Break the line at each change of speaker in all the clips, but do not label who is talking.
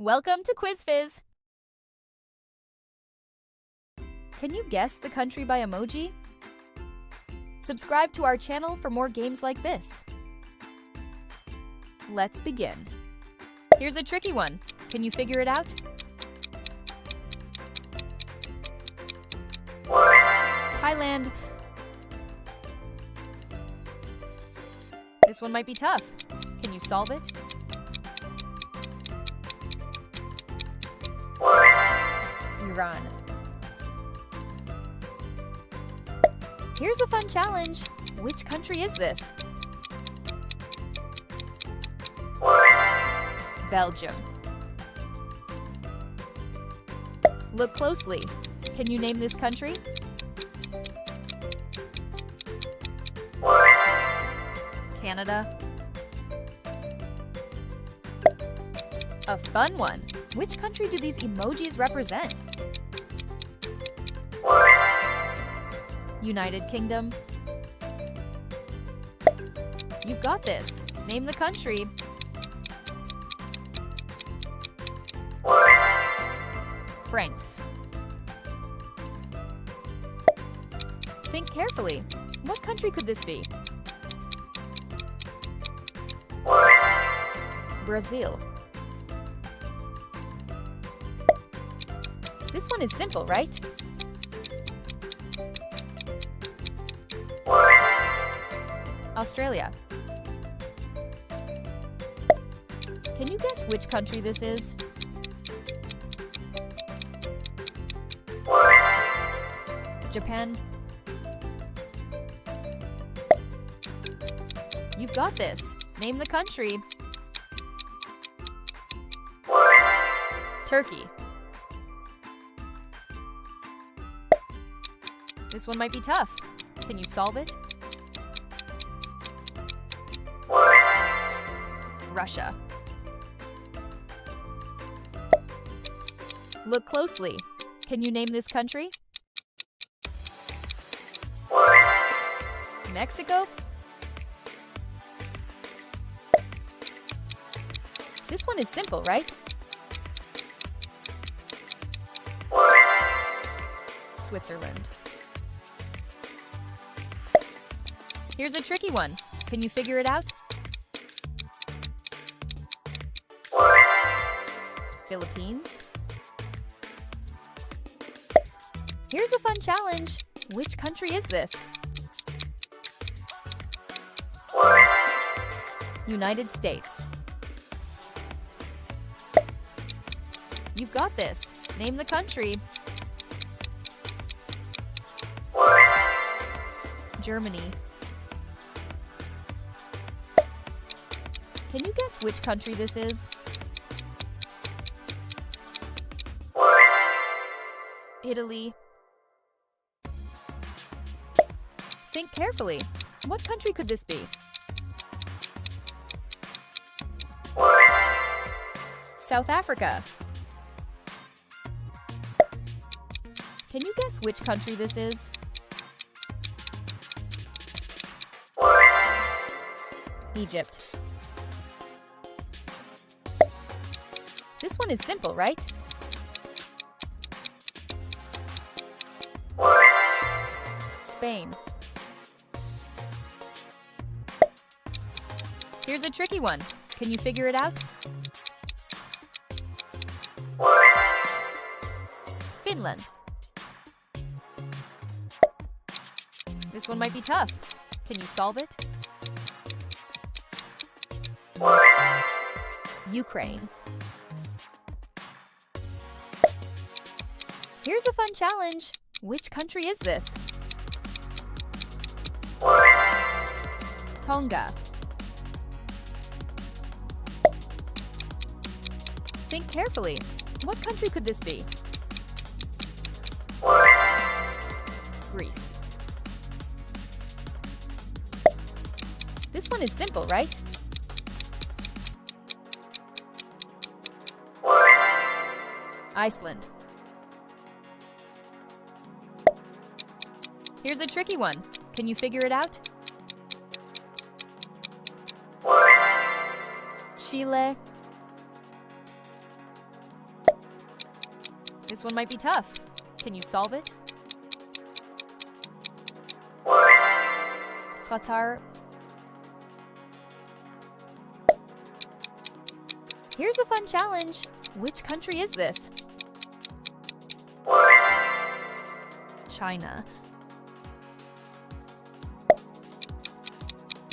Welcome to Quiz Fizz! Can you guess the country by emoji? Subscribe to our channel for more games like this. Let's begin. Here's a tricky one. Can you figure it out? Thailand. This one might be tough. Can you solve it? Iran. Here's a fun challenge. Which country is this? Belgium. Look closely. Can you name this country? Canada. A fun one. Which country do these emojis represent? United Kingdom. You've got this. Name the country. France. Think carefully. What country could this be? Brazil. This one is simple, right? Australia. Can you guess which country this is? Japan. You've got this. Name the country. Turkey. This one might be tough. Can you solve it? Russia. Look closely. Can you name this country? Mexico? This one is simple, right? Switzerland. Here's a tricky one. Can you figure it out? Philippines. Here's a fun challenge. Which country is this? United States. You've got this. Name the country. Germany. Can you guess which country this is? Italy. Think carefully. What country could this be? South Africa. Can you guess which country this is? Egypt. This one is simple, right? Spain. Here's a tricky one. Can you figure it out? Finland. This one might be tough. Can you solve it? Ukraine. Here's a fun challenge. Which country is this? Tonga. Think carefully. What country could this be? Greece. This one is simple, right? Iceland. Here's a tricky one. Can you figure it out? Chile. This one might be tough. Can you solve it? Qatar. Here's a fun challenge. Which country is this? China.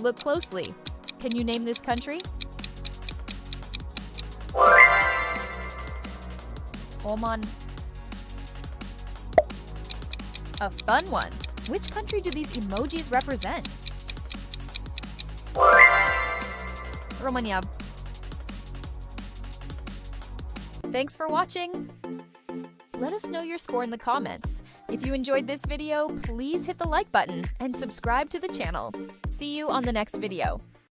Look closely. Can you name this country? Oman. A fun one. Which country do these emojis represent? Romania. Thanks for watching. Let us know your score in the comments. If you enjoyed this video, please hit the like button and subscribe to the channel. See you on the next video.